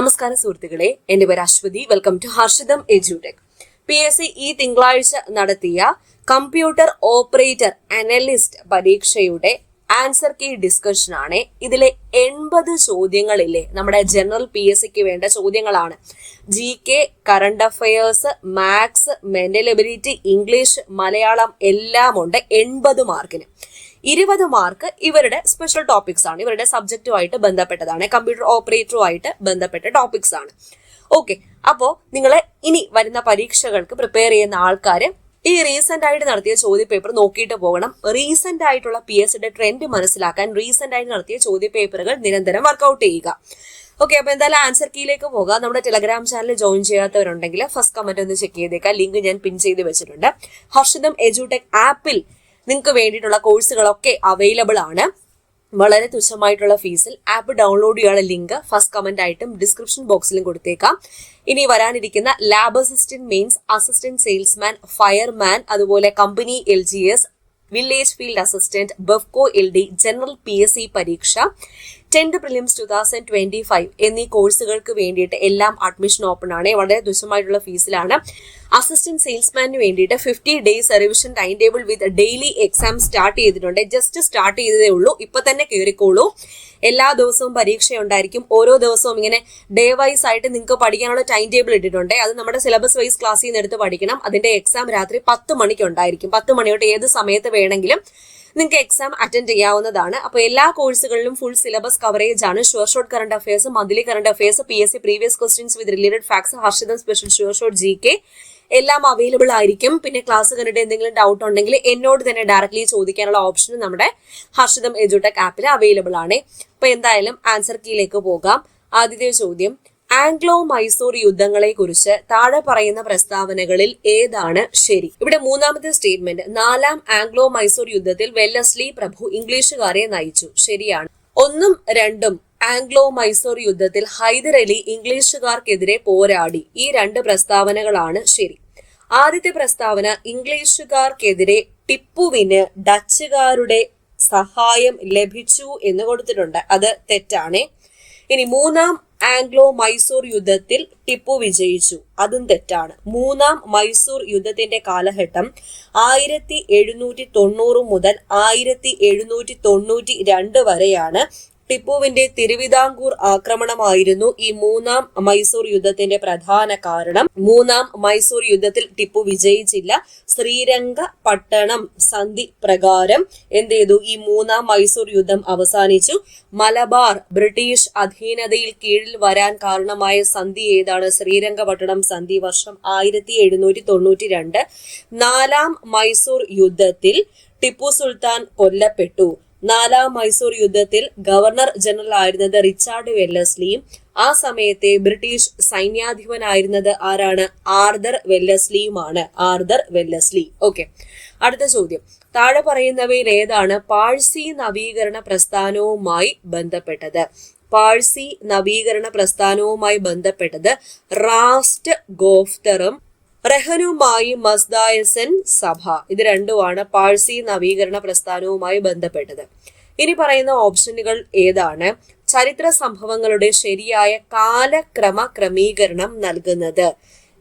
നമസ്കാരം സുഹൃത്തുക്കളെ, എന്റെ പേര് Aswathy. Welcome to Harshitham edutech. PSC ഈ തിങ്കളാഴ്ച നടത്തിയ കമ്പ്യൂട്ടർ ഓപ്പറേറ്റർ അനലിസ്റ്റ് പരീക്ഷയുടെ ആൻസർ കീ ഡിസ്കഷൻ ആണ്. ഇതിലെ 80 ചോദ്യങ്ങളില്ലേ നമ്മുടെ ജനറൽ PSCക്ക് വേണ്ട ചോദ്യങ്ങളാണ്. GK, current affairs, maths, mental ability, English, Malayalam എല്ലാം ഉണ്ട്. 80 മാർക്കിന് 20 മാർക്ക് ഇവരുടെ സ്പെഷ്യൽ ടോപ്പിക്സ് ആണ്, ഇവരുടെ സബ്ജക്റ്റുമായിട്ട് ബന്ധപ്പെട്ടതാണ്, കമ്പ്യൂട്ടർ ഓപ്പറേറ്ററുമായിട്ട് ബന്ധപ്പെട്ട ടോപ്പിക്സ് ആണ്. ഓക്കെ, അപ്പോ നിങ്ങൾ ഇനി വരുന്ന പരീക്ഷകൾക്ക് പ്രിപ്പയർ ചെയ്യുന്ന ആൾക്കാർ ഈ റീസെന്റ് ആയിട്ട് നടത്തിയ ചോദ്യ പേപ്പർ നോക്കിയിട്ട് പോകണം. റീസെന്റ് ആയിട്ടുള്ള PSCയുടെ ട്രെൻഡ് മനസ്സിലാക്കാൻ റീസെന്റ് ആയിട്ട് നടത്തിയ ചോദ്യ പേപ്പറുകൾ നിരന്തരം വർക്ക്ഔട്ട് ചെയ്യുക. ഓക്കെ, അപ്പൊ എന്തായാലും ആൻസർ കീയിലേക്ക് പോകാം. നമ്മുടെ ടെലഗ്രാം ചാനൽ ജോയിൻ ചെയ്യാത്തവരുണ്ടെങ്കിൽ ഫസ്റ്റ് കമന്റ് ഒന്ന് ചെക്ക് ചെയ്തേക്കാം. ലിങ്ക് ഞാൻ പിൻ ചെയ്ത് വെച്ചിട്ടുണ്ട്. ഹർഷിതം എഡ്യൂടെക് ആപ്പിൽ നിങ്ങൾക്ക് വേണ്ടിയിട്ടുള്ള കോഴ്സുകളൊക്കെ അവൈലബിൾ ആണ്. വളരെ തുച്ഛമായിട്ടുള്ള ഫീസിൽ ആപ്പ് ഡൗൺലോഡ് ചെയ്യാനുള്ള ലിങ്ക് ഫസ്റ്റ് കമന്റ് ആയിട്ടും ഡിസ്ക്രിപ്ഷൻ ബോക്സിലും കൊടുത്തേക്കാം. ഇനി വരാനിരിക്കുന്ന lab assistant, mains, assistant salesman, fireman, അതുപോലെ company LGS, village field assistant, Bevco LD, general PSC പരീക്ഷ, 10th പ്രിലിംസ് 2025 എന്നീ കോഴ്സുകൾക്ക് വേണ്ടിയിട്ട് എല്ലാം അഡ്മിഷൻ ഓപ്പൺ ആണ്. വളരെ തുച്ഛമായിട്ടുള്ള ഫീസിലാണ്. അസിസ്റ്റന്റ് സെയിൽസ്മാന് വേണ്ടിയിട്ട് 50 days revision time table with daily exam start ചെയ്തിട്ടുണ്ട്. ജസ്റ്റ് സ്റ്റാർട്ട് ചെയ്തതേ ഉള്ളൂ, ഇപ്പൊ തന്നെ കയറിക്കോളൂ. എല്ലാ ദിവസവും പരീക്ഷ ഉണ്ടായിരിക്കും. ഓരോ ദിവസവും ഇങ്ങനെ ഡേ വൈസ് ആയിട്ട് നിങ്ങൾക്ക് പഠിക്കാനുള്ള ടൈം ടേബിൾ ഇട്ടിട്ടുണ്ട്. അത് നമ്മുടെ സിലബസ് വൈസ് ക്ലാസ്സിൽ നിന്ന് എടുത്ത് പഠിക്കണം. അതിന്റെ എക്സാം രാത്രി 10 മണിക്ക് ഉണ്ടായിരിക്കും. 10 മണി തൊട്ട് ഏത് സമയത്ത് വേണമെങ്കിലും നിങ്ങൾക്ക് എക്സാം അറ്റൻഡ് ചെയ്യാവുന്നതാണ്. അപ്പൊ എല്ലാ കോഴ്സുകളിലും ഫുൾ സിലബസ് കവറേജ് ആണ്. Sure shot current affairs, monthly current affairs, PSC previous questions with related facts, Harshitham special sure shot GK എല്ലാം അവൈലബിൾ ആയിരിക്കും. പിന്നെ ക്ലാസ് കണ്ടിട്ട് എന്തെങ്കിലും ഡൗട്ട് ഉണ്ടെങ്കിൽ എന്നോട് തന്നെ ഡയറക്ട്ലി ചോദിക്കാനുള്ള ഓപ്ഷൻ നമ്മുടെ ഹർഷിതം എഡ്യൂടെക് ആപ്പിൽ അവൈലബിൾ ആണ്. അപ്പൊ എന്തായാലും ആൻസർ കീയിലേക്ക് പോകാം. ആദ്യത്തെ ചോദ്യം, ആംഗ്ലോ മൈസൂർ യുദ്ധങ്ങളെ കുറിച്ച് താഴെ പറയുന്ന പ്രസ്താവനകളിൽ ഏതാണ് ശരി? ഇവിടെ മൂന്നാമത്തെ സ്റ്റേറ്റ്മെന്റ്, 4ാം ആംഗ്ലോ മൈസൂർ യുദ്ധത്തിൽ വെല്ലസ്ലി പ്രഭു ഇംഗ്ലീഷുകാരെ നയിച്ചു. ശരിയാണ്. 1ഉം 2ഉം ആംഗ്ലോ മൈസൂർ യുദ്ധത്തിൽ ഹൈദർ അലി ഇംഗ്ലീഷുകാർക്കെതിരെ പോരാടി. ഈ 2 പ്രസ്താവനകളാണ് ശരി. ആദ്യത്തെ പ്രസ്താവന, ഇംഗ്ലീഷുകാർക്കെതിരെ ടിപ്പുവിന് ഡച്ചുകാരുടെ സഹായം ലഭിച്ചു എന്ന് കൊടുത്തിട്ടുണ്ട്. അത് തെറ്റാണ്. ഇനി 3ാം ആംഗ്ലോ മൈസൂർ യുദ്ധത്തിൽ ടിപ്പു വിജയിച്ചു. അതും തെറ്റാണ്. 3ാം മൈസൂർ യുദ്ധത്തിന്റെ കാലഘട്ടം 1790 മുതൽ 1792 വരെയാണ്. ടിപ്പുവിന്റെ തിരുവിതാംകൂർ ആക്രമണമായിരുന്നു ഈ 3ാം മൈസൂർ യുദ്ധത്തിന്റെ പ്രധാന കാരണം. 3ാം മൈസൂർ യുദ്ധത്തിൽ ടിപ്പു വിജയിച്ചില്ല. ശ്രീരംഗപട്ടണം സന്ധി പ്രകാരം എന്ത് ചെയ്തു? ഈ 3ാം മൈസൂർ യുദ്ധം അവസാനിച്ചു. മലബാർ ബ്രിട്ടീഷ് അധീനതയിൽ കീഴിൽ വരാൻ കാരണമായ സന്ധി ഏതാണ്? ശ്രീരംഗപട്ടണം സന്ധി, വർഷം 1792. 4ാം മൈസൂർ യുദ്ധത്തിൽ ടിപ്പു സുൽത്താൻ കൊല്ലപ്പെട്ടു. 4ാം മൈസൂർ യുദ്ധത്തിൽ ഗവർണർ ജനറൽ ആയിരുന്നത് റിച്ചാർഡ് വെല്ലസ്ലിയും ആ സമയത്തെ ബ്രിട്ടീഷ് സൈന്യാധിപനായിരുന്നത് ആരാണ്? ആർതർ വെല്ലസ്ലിയുമാണ്. Arthur Wellesley. ഓക്കെ, അടുത്ത ചോദ്യം, താഴെ പറയുന്നവയിൽ ഏതാണ് പാഴ്സി നവീകരണ പ്രസ്ഥാനവുമായി ബന്ധപ്പെട്ടത്? പാഴ്സി നവീകരണ പ്രസ്ഥാനവുമായി ബന്ധപ്പെട്ടത് റാസ്റ്റ് ഗോഫ്തറും റഹനുമായി മസ്ദായസൻ സഭ. ഇത് രണ്ടുമാണ് പാഴ്സി നവീകരണ പ്രസ്ഥാനവുമായി ബന്ധപ്പെട്ടത്. ഇനി പറയുന്ന ഓപ്ഷനുകൾ ഏതാണ് ചരിത്ര സംഭവങ്ങളുടെ ശരിയായ കാലക്രമ ക്രമീകരണം നൽകുന്നത്?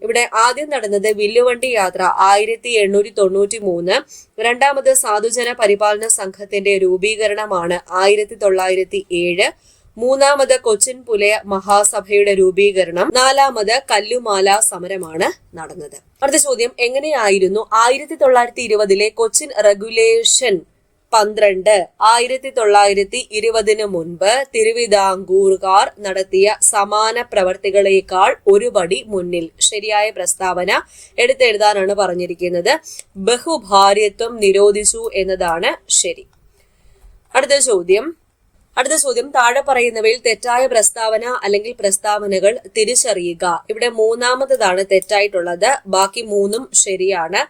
ഇവിടെ ആദ്യം നടന്നത് വില്ലുവണ്ടി യാത്ര 1893. രണ്ടാമത് സാധുജന പരിപാലന സംഘത്തിന്റെ രൂപീകരണമാണ് 1907. 3ാമത് കൊച്ചിൻ പുലയ മഹാസഭയുടെ രൂപീകരണം. 4ാമത് കല്ലുമാല സമരമാണ് നടന്നത്. അടുത്ത ചോദ്യം, എങ്ങനെയായിരുന്നു 1920 കൊച്ചിൻ റെഗുലേഷൻ 12 1920 മുൻപ് തിരുവിതാംകൂറുകാർ നടത്തിയ സമാന പ്രവർത്തികളേക്കാൾ ഒരുപടി മുന്നിൽ? ശരിയായ പ്രസ്താവന എടുത്തെഴുതാനാണ് പറഞ്ഞിരിക്കുന്നത്. ബഹുഭാര്യത്വം നിരോധിച്ചു എന്നതാണ് ശരി. അടുത്ത ചോദ്യം, താഴെ പറയുന്നവയിൽ തെറ്റായ പ്രസ്താവന അല്ലെങ്കിൽ പ്രസ്താവനകൾ തിരിച്ചറിയുക. ഇവിടെ 3ാമതാണ് തെറ്റായിട്ടുള്ളത്, ബാക്കി 3ഉം ശരിയാണ്.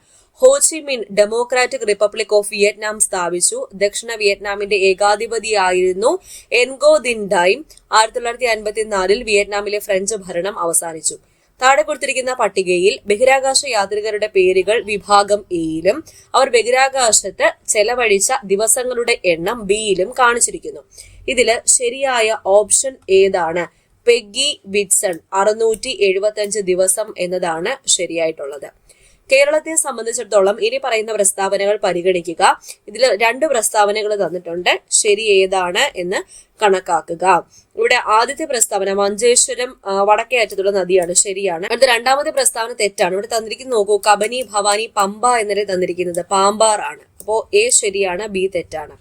Ho Chi Minh democratic republic of Vietnam സ്ഥാപിച്ചു. ദക്ഷിണ വിയറ്റ്നാമിന്റെ ഏകാധിപതിയായിരുന്നു എൻഗോ ദിൻ ഡൈം. 1954 വിയറ്റ്നാമിലെ ഫ്രഞ്ച് ഭരണം അവസാനിച്ചു. താഴെ കൊടുത്തിരിക്കുന്ന പട്ടികയിൽ ബഹിരാകാശ യാത്രികരുടെ പേരുകൾ വിഭാഗം എയിലും അവർ ബഹിരാകാശത്ത് ചെലവഴിച്ച ദിവസങ്ങളുടെ എണ്ണം ബിയിലും കാണിച്ചിരിക്കുന്നു. ഇതില് ശരിയായ ഓപ്ഷൻ ഏതാണ്? പെഗ്ഗി വിറ്റ്സൺ 675 ദിവസം എന്നതാണ് ശരിയായിട്ടുള്ളത്. കേരളത്തെ സംബന്ധിച്ചിടത്തോളം ഇനി പറയുന്ന പ്രസ്താവനകൾ പരിഗണിക്കുക. ഇതിൽ 2 പ്രസ്താവനകൾ തന്നിട്ടുണ്ട്. ശരി ഏതാണ് എന്ന് കണക്കാക്കുക. ഇവിടെ ആദ്യത്തെ പ്രസ്താവന മഞ്ചേശ്വരം വടക്കേ അറ്റത്തുള്ള നദിയാണ്, ശരിയാണ്. അടുത്ത രണ്ടാമത്തെ പ്രസ്താവന തെറ്റാണ്. ഇവിടെ തന്നിരിക്കുന്നത് നോക്കൂ, കബനി, ഭവാനി, പമ്പ എന്നതിനെ തന്നിരിക്കുന്നത് പാമ്പാർ ആണ്. അപ്പോ എ ശരിയാണ്, ബി തെറ്റാണ്.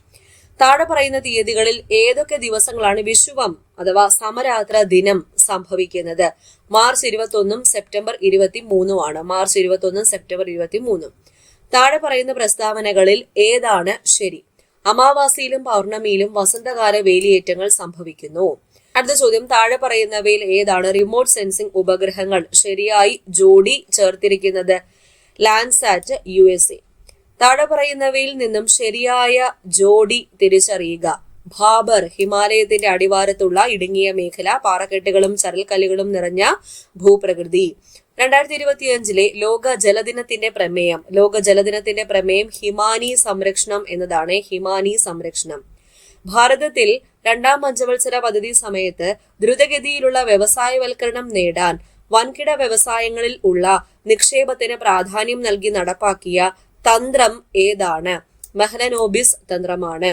താഴെ പറയുന്ന തീയതികളിൽ ഏതൊക്കെ ദിവസങ്ങളാണ് വിഷുവം അഥവാ സമരാത്ര ദിനം സംഭവിക്കുന്നത്? മാർച്ച് 21 സെപ്റ്റംബർ 23 ആണ്. March 21 September 23. താഴെ പറയുന്ന പ്രസ്താവനകളിൽ ഏതാണ് ശരി? അമാവാസിയിലും പൗർണമിയിലും വസന്തകാല വേലിയേറ്റങ്ങൾ സംഭവിക്കുന്നു. അടുത്ത ചോദ്യം, താഴെ പറയുന്നവയിൽ ഏതാണ് റിമോട്ട് സെൻസിംഗ് ഉപഗ്രഹങ്ങൾ ശരിയായി ജോഡി ചേർത്തിരിക്കുന്നത്? Landsat USA. താഴെ പറയുന്നവയിൽ നിന്നും ശരിയായ ജോഡി തിരിച്ചറിയുക. ഭാബർ ഹിമാലയത്തിന്റെ അടിവാരത്തുള്ള ഇടുങ്ങിയ മേഖല, പാറക്കെട്ടുകളും ചരൽക്കല്ലുകളും നിറഞ്ഞ ഭൂപ്രകൃതി. 2025 ലോക ജലദിനത്തിന്റെ പ്രമേയം ഹിമാനി സംരക്ഷണം എന്നതാണ്. ഹിമാനി സംരക്ഷണം. ഭാരതത്തിൽ 2ാം പഞ്ചവത്സര പദ്ധതി സമയത്ത് ദ്രുതഗതിയിലുള്ള വ്യവസായവൽക്കരണം നേടാൻ വൻകിട വ്യവസായങ്ങളിൽ ഉള്ള നിക്ഷേപത്തിന് പ്രാധാന്യം നൽകി നടപ്പാക്കിയ തന്ത്രം ഏതാണ്? മെഹ്ലനോബിസ് തന്ത്രമാണ്.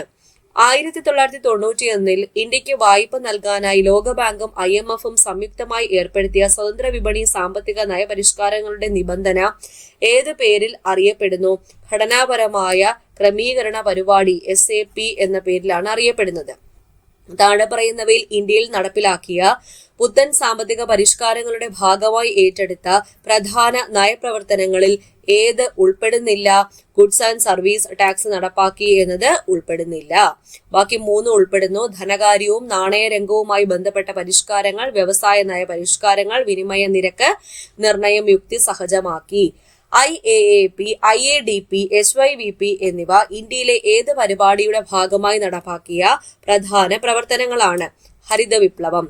1991 ഇന്ത്യക്ക് വായ്പ നൽകാനായി ലോകബാങ്കും IMFും സംയുക്തമായി ഏർപ്പെടുത്തിയ സ്വതന്ത്ര വിപണി സാമ്പത്തിക നയപരിഷ്കാരങ്ങളുടെ നിബന്ധന ഏത് പേരിൽ അറിയപ്പെടുന്നു? ഘടനാപരമായ ക്രമീകരണ പരിപാടി SAP എന്ന പേരിലാണ് അറിയപ്പെടുന്നത്. താഴെ പറയുന്നവയിൽ ഇന്ത്യയിൽ നടപ്പിലാക്കിയ പുത്തൻ സാമ്പത്തിക പരിഷ്കാരങ്ങളുടെ ഭാഗമായി ഏറ്റെടുത്ത പ്രധാന നയപ്രവർത്തനങ്ങളിൽ ഏത് ഉൾപ്പെടുന്നില്ല? ഗുഡ്സ് ആൻഡ് സർവീസ് ടാക്സ് നടപ്പാക്കി എന്നത് ഉൾപ്പെടുന്നില്ല. ബാക്കി 3 ഉൾപ്പെടുന്നു. ധനകാര്യവും നാണയരംഗവുമായി ബന്ധപ്പെട്ട പരിഷ്കാരങ്ങൾ, വ്യവസായ നയ പരിഷ്കാരങ്ങൾ, വിനിമയ നിരക്ക് നിർണയം യുക്തി സഹജമാക്കി. IAAP, IADP, HYVP എന്നിവ ഇന്ത്യയിലെ ഏത് പരിപാടിയുടെ ഭാഗമായി നടപ്പാക്കിയ പ്രധാന പ്രവർത്തനങ്ങളാണ്? ഹരിത വിപ്ലവം.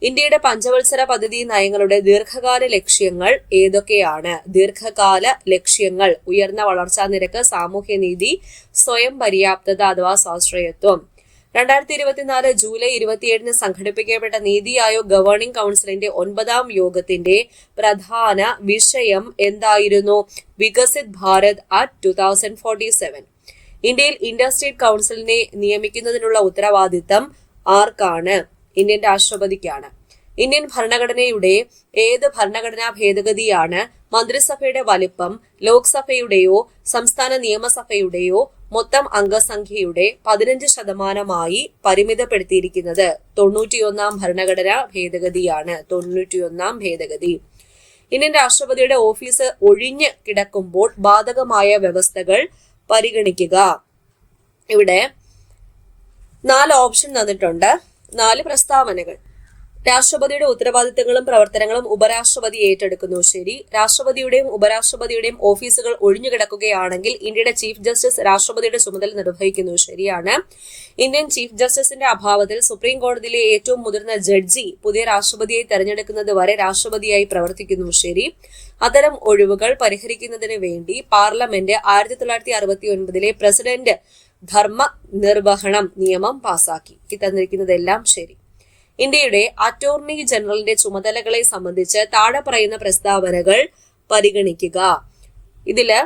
ഇന്ത്യയുടെ പഞ്ചവത്സര പദ്ധതി നയങ്ങളുടെ ദീർഘകാല ലക്ഷ്യങ്ങൾ ഏതൊക്കെയാണ്? ദീർഘകാല ലക്ഷ്യങ്ങൾ ഉയർന്ന വളർച്ചാ നിരക്ക്, സാമൂഹ്യനീതി, സ്വയം പര്യാപ്തത അഥവാ സ്വാശ്രയത്വം. 2024 ജൂലൈ 27 സംഘടിപ്പിക്കപ്പെട്ട നീതി ആയോഗ് ഗവേണിംഗ് കൗൺസിലിന്റെ 9ാം യോഗത്തിന്റെ പ്രധാന വിഷയം എന്തായിരുന്നു? വികസിത് ഭാരത് അറ്റ് 2047. ഇന്ത്യയിൽ ഇന്റർസ്റ്റേറ്റ് കൗൺസിലിനെ നിയമിക്കുന്നതിനുള്ള ഉത്തരവാദിത്തം ആർക്കാണ്? ഇന്ത്യൻ രാഷ്ട്രപതിക്കാണ്. ഇന്ത്യൻ ഭരണഘടനയുടെ ഏത് ഭരണഘടനാ ഭേദഗതിയാണ് മന്ത്രിസഭയുടെ വലിപ്പം ലോക്സഭയുടെയോ സംസ്ഥാന നിയമസഭയുടെയോ മൊത്തം അംഗസംഖ്യയുടെ 15% പരിമിതപ്പെടുത്തിയിരിക്കുന്നത്? 91ാം ഭരണഘടനാ ഭേദഗതിയാണ്. 91ാം ഭേദഗതി. ഇന്ത്യൻ രാഷ്ട്രപതിയുടെ ഓഫീസ് ഒഴിഞ്ഞ് കിടക്കുമ്പോൾ ബാധകമായ വ്യവസ്ഥകൾ പരിഗണിക്കുക. ഇവിടെ 4 ഓപ്ഷൻ തന്നിട്ടുണ്ട്. 4 പ്രസ്താവനകൾ. രാഷ്ട്രപതിയുടെ ഉത്തരവാദിത്തങ്ങളും പ്രവർത്തനങ്ങളും ഉപരാഷ്ട്രപതി ഏറ്റെടുക്കുന്നു. ശരി. രാഷ്ട്രപതിയുടെയും ഉപരാഷ്ട്രപതിയുടെയും ഓഫീസുകൾ ഒഴിഞ്ഞുകിടക്കുകയാണെങ്കിൽ ഇന്ത്യയുടെ ചീഫ് ജസ്റ്റിസ് രാഷ്ട്രപതിയുടെ ചുമതല നിർവഹിക്കുന്നു. ശരിയാണ്. ഇന്ത്യൻ ചീഫ് ജസ്റ്റിസിന്റെ അഭാവത്തിൽ സുപ്രീം കോടതിയിലെ ഏറ്റവും മുതിർന്ന ജഡ്ജി പുതിയ രാഷ്ട്രപതിയെ തെരഞ്ഞെടുക്കുന്നത് വരെ രാഷ്ട്രപതിയായി പ്രവർത്തിക്കുന്നു. ശരി. അത്തരം ഒഴിവുകൾ പരിഹരിക്കുന്നതിന് വേണ്ടി പാർലമെന്റ് 1969 പ്രസിഡന്റ് ധർമ്മ നിർവഹണം നിയമം പാസാക്കി. ഈ തന്നിരിക്കുന്നതെല്ലാം ശരി. ഇന്ത്യയുടെ അറ്റോർണി ജനറലിന്റെ ചുമതലകളെ സംബന്ധിച്ച് താഴെ പറയുന്ന പ്രസ്താവനകൾ പരിഗണിക്കുക. ഇതില്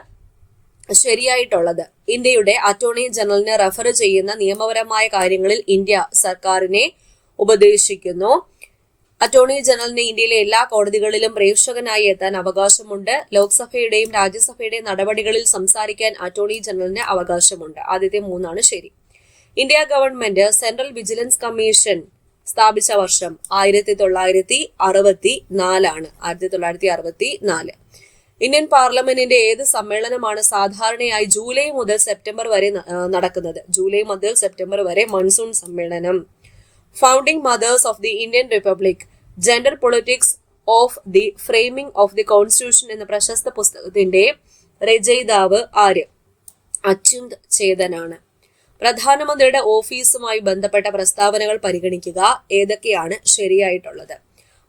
ശരിയായിട്ടുള്ളത്, ഇന്ത്യയുടെ അറ്റോർണി ജനറലിനെ റെഫർ ചെയ്യുന്ന നിയമപരമായ കാര്യങ്ങളിൽ ഇന്ത്യ സർക്കാരിനെ ഉപദേശിക്കുന്നു. അറ്റോർണി ജനറലിന് ഇന്ത്യയിലെ എല്ലാ കോടതികളിലും പ്രേക്ഷകനായി എത്താൻ അവകാശമുണ്ട്. ലോക്സഭയുടെയും രാജ്യസഭയുടെയും നടപടികളിൽ സംസാരിക്കാൻ അറ്റോർണി ജനറലിന് അവകാശമുണ്ട്. ആദ്യത്തെ 3 ശരി. India government central vigilance commission സ്ഥാപിച്ച വർഷം 1964. 1964. ഇന്ത്യൻ പാർലമെന്റിന്റെ ഏത് സമ്മേളനമാണ് സാധാരണയായി ജൂലൈ മുതൽ സെപ്റ്റംബർ വരെ നടക്കുന്നത്? ജൂലൈ മുതൽ സെപ്റ്റംബർ വരെ മൺസൂൺ സമ്മേളനം. Founding mothers of the Indian republic, gender politics of the framing of the constitution എന്ന പ്രശസ്ത പുസ്തകത്തിന്റെ രചയിതാവ് ആര്? അച്യുത് ചേതനാണ്. പ്രധാനമന്ത്രിയുടെ ഓഫീസുമായി ബന്ധപ്പെട്ട പ്രസ്താവനകൾ പരിഗണിക്കുക. ഏതൊക്കെയാണ് ശരിയായിട്ടുള്ളത്?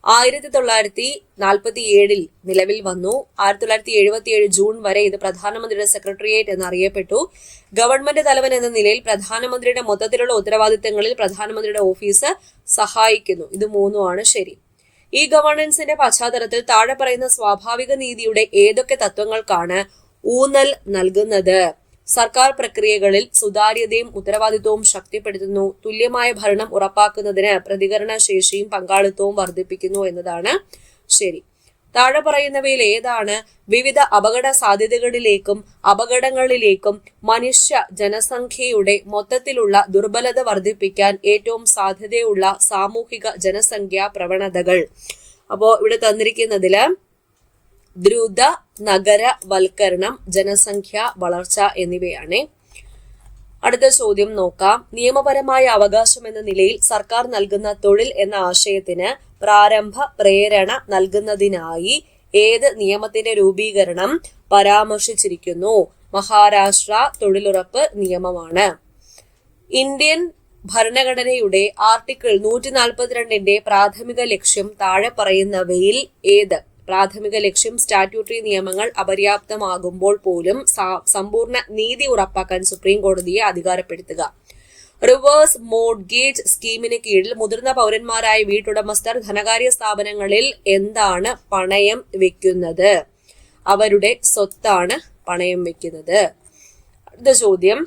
1947 നിലവിൽ വന്നു. 1977 ജൂൺ വരെ ഇത് പ്രധാനമന്ത്രിയുടെ സെക്രട്ടേറിയറ്റ് എന്നറിയപ്പെട്ടു. ഗവൺമെന്റ് തലവൻ എന്ന നിലയിൽ പ്രധാനമന്ത്രിയുടെ മൊത്തത്തിലുള്ള ഉത്തരവാദിത്തങ്ങളിൽ പ്രധാനമന്ത്രിയുടെ ഓഫീസ് സഹായിക്കുന്നു. ഇത് മൂന്നുമാണ് ശരി. ഈ ഗവേണൻസിന്റെ പശ്ചാത്തലത്തിൽ താഴെ പറയുന്ന സ്വാഭാവിക നീതിയുടെ ഏതൊക്കെ തത്വങ്ങൾക്കാണ് ഊന്നൽ നൽകുന്നത്? സർക്കാർ പ്രക്രിയകളിൽ സുതാര്യതയും ഉത്തരവാദിത്വവും ശക്തിപ്പെടുത്തുന്നു. തുല്യമായ ഭരണം ഉറപ്പാക്കുന്നതിന് പ്രതികരണ ശേഷിയും പങ്കാളിത്തവും വർദ്ധിപ്പിക്കുന്നു എന്നതാണ് ശരി. താഴെ പറയുന്നവയിൽ ഏതാണ് വിവിധ അപകട സാധ്യതകളിലേക്കും അപകടങ്ങളിലേക്കും മനുഷ്യ ജനസംഖ്യയുടെ മൊത്തത്തിലുള്ള ദുർബലത വർദ്ധിപ്പിക്കാൻ ഏറ്റവും സാധ്യതയുള്ള സാമൂഹിക ജനസംഖ്യാ പ്രവണതകൾ? അപ്പോ ഇവിടെ തന്നിരിക്കുന്നതില് ദ്രുത നഗരവൽക്കരണം, ജനസംഖ്യ വളർച്ച എന്നിവയാണ്. അടുത്ത ചോദ്യം നോക്കാം. നിയമപരമായ അവകാശം എന്ന നിലയിൽ സർക്കാർ നൽകുന്ന തൊഴിൽ എന്ന ആശയത്തിന് പ്രാരംഭ പ്രേരണ നൽകുന്നതിനായി ഏത് നിയമത്തിന്റെ രൂപീകരണം പരാമർശിച്ചിരിക്കുന്നു? മഹാരാഷ്ട്ര തൊഴിലുറപ്പ് നിയമമാണ്. ഇന്ത്യൻ ഭരണഘടനയുടെ ആർട്ടിക്കിൾ 142 പ്രാഥമിക ലക്ഷ്യം താഴെ പറയുന്നവയിൽ ഏത്? പ്രാഥമിക ലക്ഷ്യം സ്റ്റാറ്റ്യൂട്ടറി നിയമങ്ങൾ അപര്യാപ്തമാകുമ്പോൾ പോലും സമ്പൂർണ്ണ നീതി ഉറപ്പാക്കാൻ സുപ്രീം കോടതിയെ അധികാരപ്പെടുത്തുക. റിവേഴ്സ് മോർഗേജ് സ്കീമിന് കീഴിൽ മുതിർന്ന പൗരന്മാരായ വീട്ടുടമസ്ഥർ ധനകാര്യ സ്ഥാപനങ്ങളിൽ എന്താണ് പണയം വെക്കുന്നത്? അവരുടെ സ്വത്താണ് പണയം വെക്കുന്നത്. അടുത്ത ചോദ്യം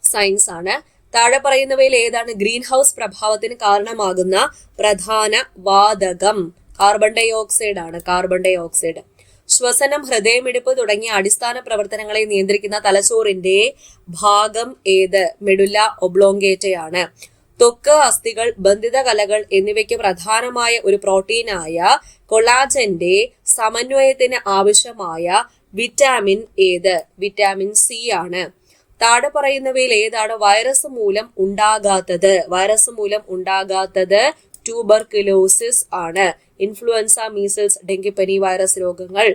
സയൻസ് ആണ്. താഴെ പറയുന്നവയിൽ ഏതാണ് ഗ്രീൻ ഹൗസ് പ്രഭാവത്തിന് കാരണമാകുന്ന പ്രധാന വാതകം? കാർബൺ ഡൈ ഓക്സൈഡ് ആണ്. കാർബൺ ഡൈ ഓക്സൈഡ്. ശ്വസനം, ഹൃദയമിടിപ്പ് തുടങ്ങിയ അടിസ്ഥാന പ്രവർത്തനങ്ങളെ നിയന്ത്രിക്കുന്ന തലച്ചോറിന്റെ ഭാഗം ഏത്? മെഡുല്ല ഒബ്ലോങ്കേറ്റയാണ്. ത്വക്ക്, അസ്ഥികൾ, ബന്ധിത കലകൾ എന്നിവയ്ക്ക് പ്രധാനമായ ഒരു പ്രോട്ടീനായ കൊളാജന്റെ സമന്വയത്തിന് ആവശ്യമായ വിറ്റാമിൻ ഏത്? വിറ്റാമിൻ സി ആണ്. താഴെ പറയുന്നവയിൽ ഏതാണ് വൈറസ് മൂലം ഉണ്ടാകാത്തത്? വൈറസ് മൂലം ഉണ്ടാകാത്തത് ട്യൂബർകുലോസിസ് ആണ്. ഇൻഫ്ലുവൻസ, മീസിൽസ്, ഡെങ്കിപ്പനി വൈറസ് രോഗങ്ങൾ.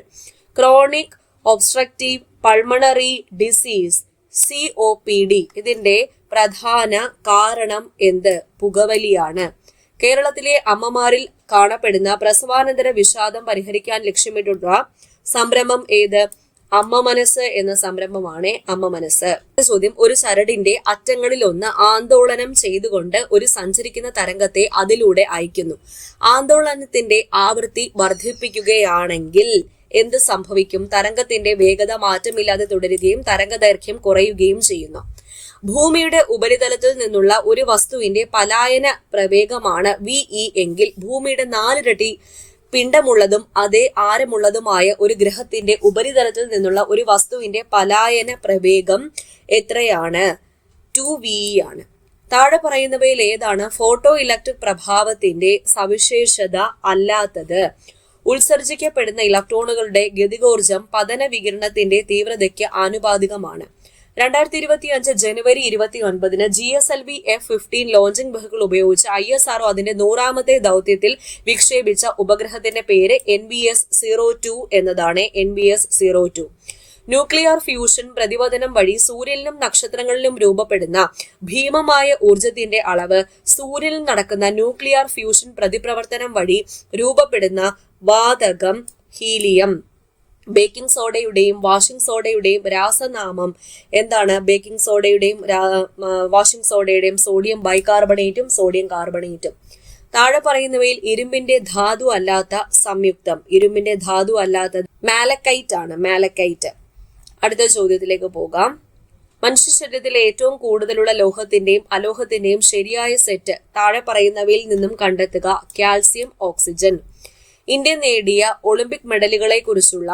Chronic obstructive pulmonary disease COPD ഇതിന്റെ പ്രധാന കാരണം എന്ത്? പുകവലിയാണ്. കേരളത്തിലെ അമ്മമാരിൽ കാണപ്പെടുന്ന പ്രസവാനന്തര വിഷാദം പരിഹരിക്കാൻ ലക്ഷ്യമിട്ടുള്ള സംരംഭം ഏത്? അമ്മ മനസ്സ് എന്ന സംരംഭമാണ് അമ്മ മനസ്സ്. ചോദ്യം, ഒരു ചരടിന്റെ അറ്റങ്ങളിൽ ഒന്ന് ആന്തോളനം ചെയ്തുകൊണ്ട് ഒരു സഞ്ചരിക്കുന്ന തരംഗത്തെ അതിലൂടെ അയക്കുന്നു. ആന്തോളനത്തിന്റെ ആവൃത്തി വർദ്ധിപ്പിക്കുകയാണെങ്കിൽ എന്ത് സംഭവിക്കും? തരംഗത്തിന്റെ വേഗത മാറ്റമില്ലാതെ തുടരുകയും തരംഗദൈർഘ്യം കുറയുകയും ചെയ്യുന്നു. ഭൂമിയുടെ ഉപരിതലത്തിൽ നിന്നുള്ള ഒരു വസ്തുവിന്റെ പലായന പ്രവേഗമാണ് VE എങ്കിൽ ഭൂമിയുടെ 4 ഇരട്ടി പിണ്ഡമുള്ളതും അതേ ആരമുള്ളതുമായ ഒരു ഗ്രഹത്തിന്റെ ഉപരിതലത്തിൽ നിന്നുള്ള ഒരു വസ്തുവിന്റെ പലായന പ്രവേഗം എത്രയാണ്? 2VE ആണ്. താഴെ പറയുന്നവയിൽ ഏതാണ് ഫോട്ടോ ഇലക്ട്രിക് പ്രഭാവത്തിന്റെ സവിശേഷത അല്ലാത്തത്? ഉത്സർജിക്കപ്പെടുന്ന ഇലക്ട്രോണുകളുടെ ഗതികോർജം പതന വികിരണത്തിന്റെ തീവ്രതയ്ക്ക് ആനുപാതികമാണ്. 2025 ജനുവരി 29 GSLV F-15 ലോഞ്ചിംഗ് വെഹിക്കിൾ ഉപയോഗിച്ച് ISRO അതിന്റെ 100ാമത്തെ ദൗത്യത്തിൽ വിക്ഷേപിച്ച ഉപഗ്രഹത്തിന്റെ പേര് NBS-02 എന്നതാണ്. NBS-02. ന്യൂക്ലിയർ ഫ്യൂഷൻ പ്രതിപതനം വഴി സൂര്യനിലും നക്ഷത്രങ്ങളിലും രൂപപ്പെടുന്ന ഭീമമായ ഊർജത്തിന്റെ അളവ് സൂര്യനിൽ നടക്കുന്ന ന്യൂക്ലിയർ ഫ്യൂഷൻ പ്രതിപ്രവർത്തനം വഴി രൂപപ്പെടുന്ന വാതകം ഹീലിയം. ബേക്കിംഗ് സോഡയുടെയും വാഷിംഗ് സോഡയുടെയും രാസനാമം എന്താണ്? ബേക്കിംഗ് സോഡയുടെയും വാഷിംഗ് സോഡയുടെയും സോഡിയം ബൈകാർബണേറ്റും സോഡിയം കാർബണേറ്റും. താഴെ പറയുന്നവയിൽ ഇരുമ്പിന്റെ ധാതു അല്ലാത്ത സംയുക്തം? ഇരുമ്പിന്റെ ധാതു അല്ലാത്തത് മാലക്കൈറ്റ് ആണ്. മാലക്കൈറ്റ്. അടുത്ത ചോദ്യത്തിലേക്ക് പോകാം. മനുഷ്യ ശരീരത്തിലെ ഏറ്റവും കൂടുതലുള്ള ലോഹത്തിന്റെയും അലോഹത്തിന്റെയും ശരിയായ സെറ്റ് താഴെ പറയുന്നവയിൽ നിന്നും കണ്ടെത്തുക. Calcium, oxygen. ഇന്ത്യ നേടിയ ഒളിമ്പിക് മെഡലുകളെ കുറിച്ചുള്ള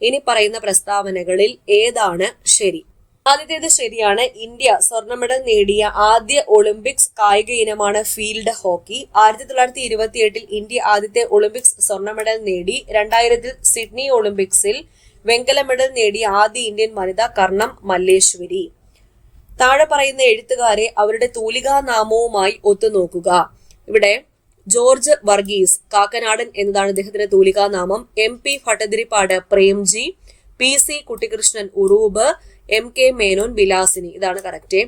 ഇനി പറയുന്ന പ്രസ്താവനകളിൽ ഏതാണ് ശരി? ആദ്യത്തേത് ശരിയാണ്. ഇന്ത്യ സ്വർണ്ണ മെഡൽ നേടിയ ആദ്യ ഒളിമ്പിക്സ് കായിക ഇനമാണ് ഫീൽഡ് ഹോക്കി. 1928 ഇന്ത്യ ആദ്യത്തെ ഒളിമ്പിക്സ് സ്വർണ്ണ മെഡൽ നേടി. 2000 സിഡ്നി ഒളിമ്പിക്സിൽ വെങ്കല മെഡൽ നേടിയ ആദ്യ ഇന്ത്യൻ വനിത കർണം മല്ലേശ്വരി. താഴെ പറയുന്ന എഴുത്തുകാരെ അവരുടെ തൂലികാനാമവുമായി ഒത്തുനോക്കുക. ഇവിടെ ജോർജ് വർഗീസ് കാക്കനാടൻ എന്നതാണ് അദ്ദേഹത്തിന്റെ തൂലികാനാമം. MP Bhattathiripad Premji, PC Kuttikrishnan Uroob, MK Menon Vilasini. ഇതാണ് കറക്റ്റ്.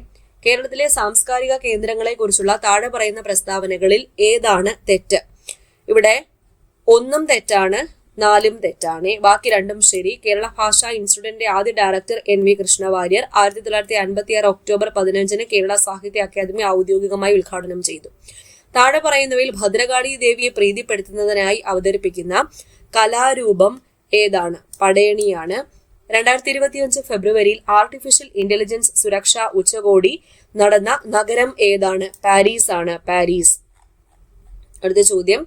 കേരളത്തിലെ സാംസ്കാരിക കേന്ദ്രങ്ങളെ കുറിച്ചുള്ള താഴെ പറയുന്ന പ്രസ്താവനകളിൽ ഏതാണ് തെറ്റ്? ഇവിടെ ഒന്നും തെറ്റാണ്, 4 തെറ്റാണ്. ബാക്കി 2 ശരി. കേരള ഭാഷാ ഇൻസ്റ്റിറ്റ്യൂട്ടിന്റെ ആദ്യ director NV Krishna Warrier 1956 October 15 Kerala സാഹിത്യ അക്കാദമി ഔദ്യോഗികമായി ഉദ്ഘാടനം ചെയ്തു. താഴെ പറയുന്നവയിൽ ഭദ്രകാളി ദേവിയെ പ്രീതിപ്പെടുത്തുന്നതിനായി അവതരിപ്പിക്കുന്ന കലാരൂപം ഏതാണ്? പടയണിയാണ്. 2025 ഫെബ്രുവരിയിൽ ആർട്ടിഫിഷ്യൽ ഇന്റലിജൻസ് സുരക്ഷാ ഉച്ചകോടി നടന്ന നഗരം ഏതാണ്? പാരീസ് ആണ്. പാരീസ്. അടുത്ത ചോദ്യം,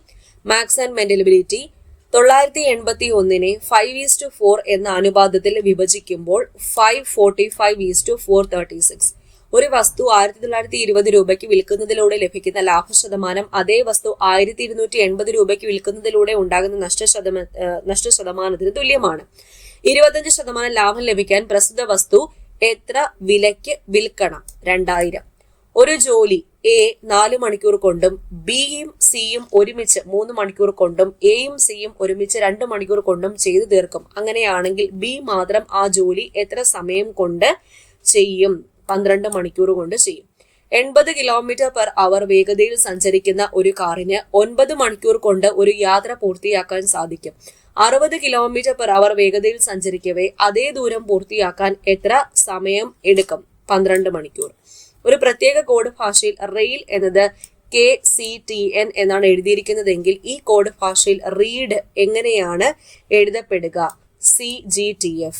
മാക്സ് ആൻഡ് മെന്റലബിലിറ്റി 981 5:4 എന്ന അനുപാതത്തിൽ വിഭജിക്കുമ്പോൾ 545:436. ഒരു വസ്തു 1920 രൂപയ്ക്ക് വിൽക്കുന്നതിലൂടെ ലഭിക്കുന്ന ലാഭശതമാനം അതേ വസ്തു 1280 രൂപയ്ക്ക് വിൽക്കുന്നതിലൂടെ ഉണ്ടാകുന്ന നഷ്ടശതമാനത്തിന് തുല്യമാണ്. 25% ലാഭം ലഭിക്കാൻ പ്രസ്തുത വസ്തു എത്ര വിലയ്ക്ക് വിൽക്കണം? 2000. ഒരു ജോലി എ 4 മണിക്കൂർ കൊണ്ടും ബിയും സിയും ഒരുമിച്ച് 3 മണിക്കൂർ കൊണ്ടും എയും സിയും ഒരുമിച്ച് 2 മണിക്കൂർ കൊണ്ടും ചെയ്തു തീർക്കും. അങ്ങനെയാണെങ്കിൽ ബി മാത്രം ആ ജോലി എത്ര സമയം കൊണ്ട് ചെയ്യും? 12 മണിക്കൂർ കൊണ്ട് ചെയ്യും. 80 km/h വേഗതയിൽ സഞ്ചരിക്കുന്ന ഒരു കാറിന് 9 മണിക്കൂർ കൊണ്ട് ഒരു യാത്ര പൂർത്തിയാക്കാൻ സാധിക്കും. 60 km/h വേഗതയിൽ സഞ്ചരിക്കവേ അതേ ദൂരം പൂർത്തിയാക്കാൻ എത്ര സമയം എടുക്കും? 12 മണിക്കൂർ. ഒരു പ്രത്യേക കോഡ് ഭാഷയിൽ റെയിൽ എന്നത് KCTN എന്നാണ് എഴുതിയിരിക്കുന്നതെങ്കിൽ ഈ കോഡ് ഭാഷയിൽ റീഡ് എങ്ങനെയാണ് എഴുതപ്പെടുക? CGTF.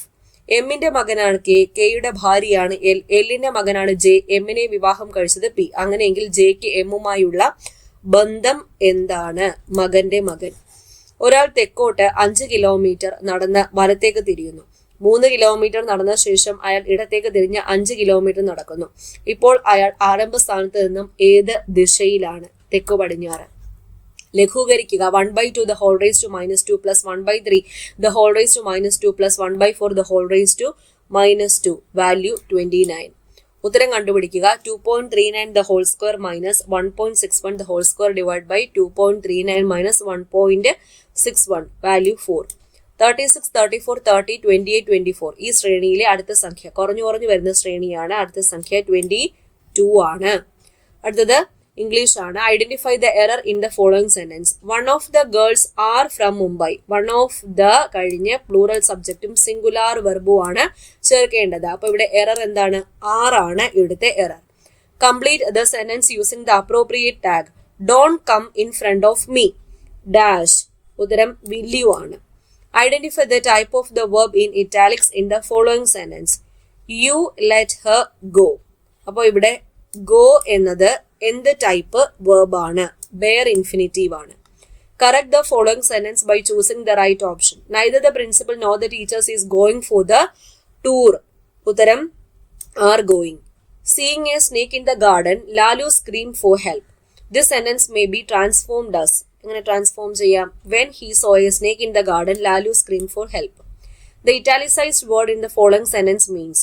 എമ്മിന്റെ മകനാണ് കെയുടെ ഭാര്യയാണ് എല്ലിന്റെ മകനാണ് ജെ, എമ്മിനെ വിവാഹം കഴിച്ചത് പി. അങ്ങനെയെങ്കിൽ ജെക്ക് എമ്മുമായുള്ള ബന്ധം എന്താണ്? മകന്റെ മകൻ. ഒരാൾ തെക്കോട്ട് 5 കിലോമീറ്റർ നടന്ന് വലത്തേക്ക് തിരിയുന്നു. 3 കിലോമീറ്റർ നടന്ന ശേഷം അയാൾ ഇടത്തേക്ക് തിരിഞ്ഞ് 5 കിലോമീറ്റർ നടക്കുന്നു. ഇപ്പോൾ അയാൾ ആരംഭ സ്ഥാനത്ത് നിന്നും ഏത് ദിശയിലാണ്? തെക്കു പടിഞ്ഞാറ്. ലഘൂകരിക്കുക. 1/2 the whole raised to -2 plus 1/3 the whole raised to -2 plus 1/4 the whole raised to -2. Value 29. ഉത്തരം കണ്ടുപിടിക്കുക. 2.39 the whole square minus 1.61 the whole square divided by 2.39 minus 1.61. Value 4. 36, 34, 30, 28, 24. ഈ ശ്രേണിയിലെ അടുത്ത സംഖ്യ കുറഞ്ഞു വരുന്ന ശ്രേണിയാണ്. അടുത്ത സംഖ്യ 22 ആണ്. അടുത്തത് ഇംഗ്ലീഷ് ആണ്. Identify the error in the following sentence. One of the girls are from Mumbai. One of the കഴിഞ്ഞ് പ്ലൂറൽ സബ്ജക്റ്റും സിംഗുലാർ വെർബും ആണ് ചേർക്കേണ്ടത്. അപ്പൊ ഇവിടെ എറർ എന്താണ്? ആറാണ് ഇവിടുത്തെ error. Complete the sentence using the appropriate tag. Don't come in front of me dash. ഉത്തരം വില്യു ആണ്. Identify the type of the verb in italics in the following sentence. You let her go. അപ്പോൾ ഇവിടെ go എന്നത് എന്ത് type verb ആണ്? Bare infinitive ആണ്. Correct the following sentence by choosing the right option. Neither the principal nor the teachers is going for the tour. ഉത്തരം are going. Seeing a snake in the garden Lalu scream for help. This sentence may be transformed as. എങ്ങനെ transform ചെയ്യാം? When he saw a snake in the garden Lalu scream for help. The italicised word in the following sentence means.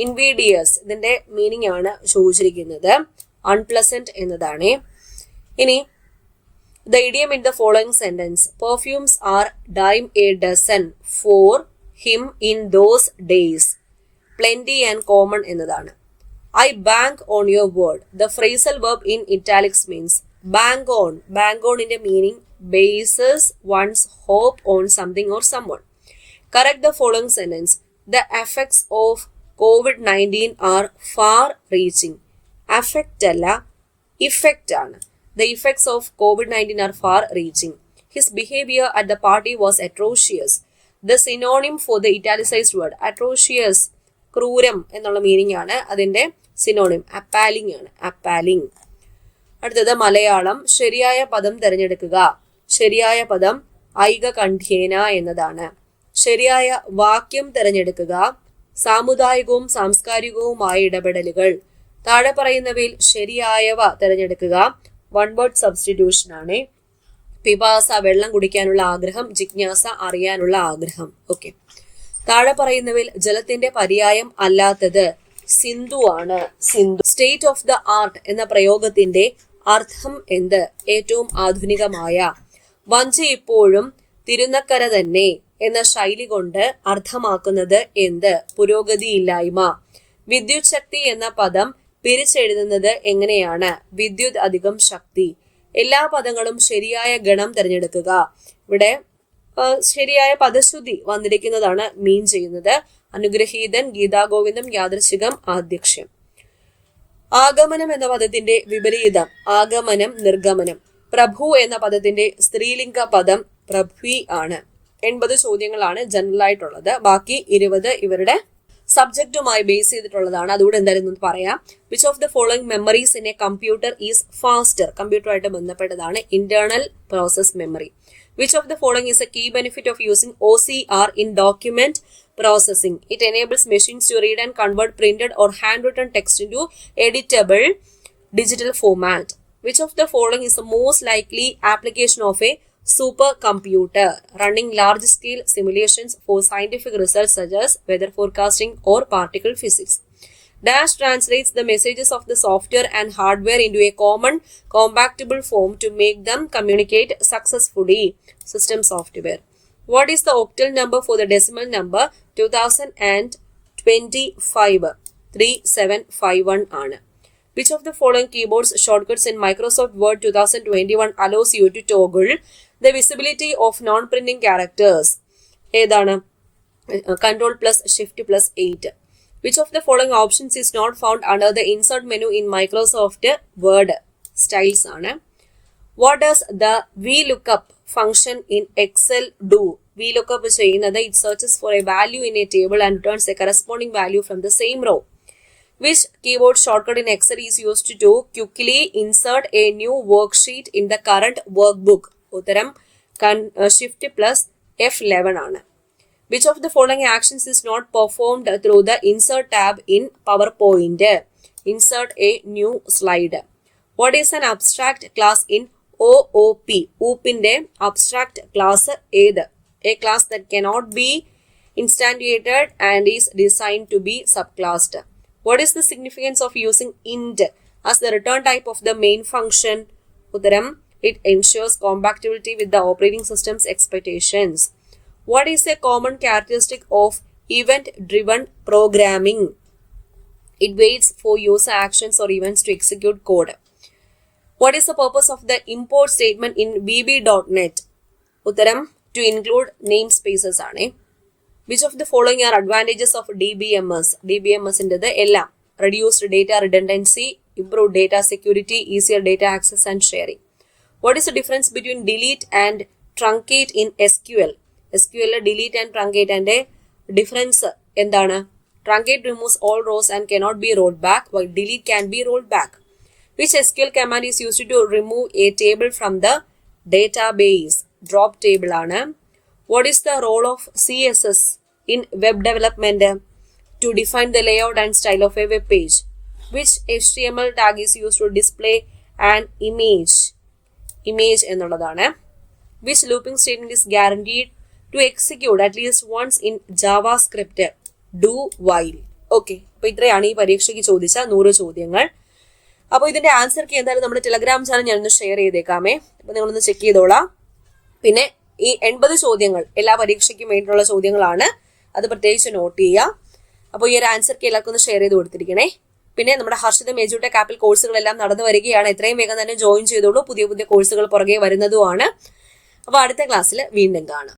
Invidious. ഇതിന്റെ meaning ആണ് ചോദിച്ചിരിക്കുന്നത്. Unpleasant എന്നതാണ്. ഇനി the idiom in the following sentence. Perfumes are dime a dozen for him in those days. Plenty and common എന്നതാണ്. I bank on your word. The phrasal verb in italics means bank on. Bank ഓണിന്റെ meaning bases one's hope on something or someone. Correct the following sentence. The effects of COVID-19 are far reaching. Affect അല്ല, effect ആണ്. The effects of COVID-19 are far reaching. His behavior at the party was atrocious. The synonym for the italicized word atrocious, ക്രൂരം എന്നുള്ള meaning ആണ്. അതിന്റെ synonym appalling ആണ്. appalling. അടുത്തത് മലയാളം. ശരിയായ പദം തിരഞ്ഞെടുക്കുക. ശരിയായ പദം ഐകകണ്ഠ്യേന എന്നതാണ്. ശരിയായ വാക്യം തിരഞ്ഞെടുക്കുക. സാമുദായികവും സാംസ്കാരികവുമായ ഇടപെടലുകൾ. താഴെ പറയുന്നവയിൽ ശരിയായവ തിരഞ്ഞെടുക്കുക. വൺ വേർഡ് സബ്സ്റ്റിറ്റ്യൂഷൻ ആണ്. പിപാസ വെള്ളം കുടിക്കാനുള്ള ആഗ്രഹം, ജിജ്ഞാസ അറിയാനുള്ള ആഗ്രഹം. ഓക്കെ. താഴെ പറയുന്നവയിൽ ജലത്തിന്റെ പര്യായം അല്ലാത്തത് സിന്ധു ആണ്. Sindhu. State of the art എന്ന പ്രയോഗത്തിന്റെ അർത്ഥം എന്ത്? ഏറ്റവും ആധുനികമായ. വഞ്ചി ഇപ്പോഴും തിരുനക്കര തന്നെ എന്ന ശൈലി കൊണ്ട് അർത്ഥമാക്കുന്നത് എന്ത്? പുരോഗതിയില്ലായ്മ. വിദ്യുത് ശക്തി എന്ന പദം പിരിച്ചെഴുതുന്നത് എങ്ങനെയാണ്? വിദ്യുത് അധികം ശക്തി. എല്ലാ പദങ്ങളും ശരിയായ ഗണം തിരഞ്ഞെടുക്കുക. ഇവിടെ ശരിയായ പദശുദ്ധി വന്നിരിക്കുന്നതാണ് മീൻ ചെയ്യുന്നത്. അനുഗ്രഹീതൻ, ഗീതാഗോവിന്ദം, യാദൃശികം, ആദ്യക്ഷ്യം. ആഗമനം എന്ന പദത്തിന്റെ വിപരീതം ആഗമനം, നിർഗമനം. പ്രഭു എന്ന പദത്തിന്റെ സ്ത്രീലിംഗ പദം പ്രഭ്വി ആണ്. 80 ചോദ്യങ്ങളാണ് ജനറൽ ആയിട്ടുള്ളത്. ബാക്കി 20 ഇവരുടെ സബ്ജക്റ്റുമായി ബേസ് ചെയ്തിട്ടുള്ളതാണ്. അതുകൂടെ എന്തായാലും പറയാം. Which of the following memories in a computer is faster? കമ്പ്യൂട്ടറുമായിട്ട് ബന്ധപ്പെട്ടതാണ്. Internal process memory. Which of the following is a key benefit of using OCR in document processing? It enables machines to read and convert printed or handwritten text into editable digital format. Which of the following is the most likely application of a supercomputer? Running large-scale simulations for scientific results such as weather forecasting or particle physics. Dash translates the messages of the software and hardware into a common compactable form to make them communicate successfully. System software. What is the octal number for the decimal number 2025? 3751 ആണ്. Which of the following keyboards shortcuts in Microsoft Word 2021 allows you to toggle the visibility of non-printing characters? ഏതാണ്? Control plus Shift plus 8. Which of the following options is not found under the insert menu in Microsoft Word? Styles ആണ്. What does the VLOOKUP function in Excel do? VLOOKUP ചെയ്യുന്നത് it searches for a value in a table and returns a corresponding value from the same row. Which keyboard shortcut in Excel is used to quickly insert a new worksheet in the current workbook? ഉത്തരം Shift plus F11 ആണ്. Which of the following actions is not performed through the Insert tab in PowerPoint? Insert a new slide. What is an abstract class in OOP? OOPന്റെ abstract class ഏത്? A class that cannot be instantiated and is designed to be subclassed. What is the significance of using int as the return type of the main function? ഉത്തരം it ensures compatibility with the operating system's expectations. What is a common characteristic of event-driven programming? It waits for user actions or events to execute code. What is the purpose of the import statement in VB.NET? Uttaram to include namespaces aane. Which of the following are advantages of DBMS? DBMS inde ellam reduced data redundancy, improved data security, easier data access and sharing. What is the difference between delete and truncate in SQL? SQL delete and truncate and difference endana? Truncate removes all rows and cannot be rolled back, while delete can be rolled back. Which SQL command is used to remove a table from the database? Drop table aanu. What is the role of CSS in web development? To define the layout and style of a web page. Which HTML tag is used to display an image? Image എന്നുള്ളതാണ്. Which looping statement is guaranteed to execute at least once in JavaScript? Do while. Okay, അപ്പൊ ഇത്രയാണ് ഈ പരീക്ഷയ്ക്ക് ചോദിച്ച 100 ചോദ്യങ്ങൾ. അപ്പോൾ ഇതിന്റെ answer key എന്തായാലും നമ്മുടെ ടെലഗ്രാം ചാനൽ ഞാനൊന്ന് ഷെയർ ചെയ്തേക്കാമേ. അപ്പൊ നിങ്ങളൊന്ന് ചെക്ക് ചെയ്തോളാം. പിന്നെ ഈ 80 ചോദ്യങ്ങൾ എല്ലാ പരീക്ഷയ്ക്കും വേണ്ടിയിട്ടുള്ള ചോദ്യങ്ങളാണ്. അത് പ്രത്യേകിച്ച് നോട്ട് ചെയ്യുക. അപ്പോൾ ഈ ഒരു ആൻസർ കീ എല്ലാവർക്കും ഒന്ന് ഷെയർ ചെയ്ത് കൊടുത്തിരിക്കണേ. പിന്നെ നമ്മുടെ ഹർഷിതം എഡ്യൂടെക് ആപ്പിൽ കോഴ്സുകളെല്ലാം നടന്നു വരികയാണ്. എത്രയും വേഗം തന്നെ ജോയിൻ ചെയ്തോളൂ. പുതിയ പുതിയ കോഴ്സുകൾ പുറകെ വരുന്നതുമാണ്. അപ്പോൾ അടുത്ത ക്ലാസ്സിൽ വീണ്ടും കാണാം.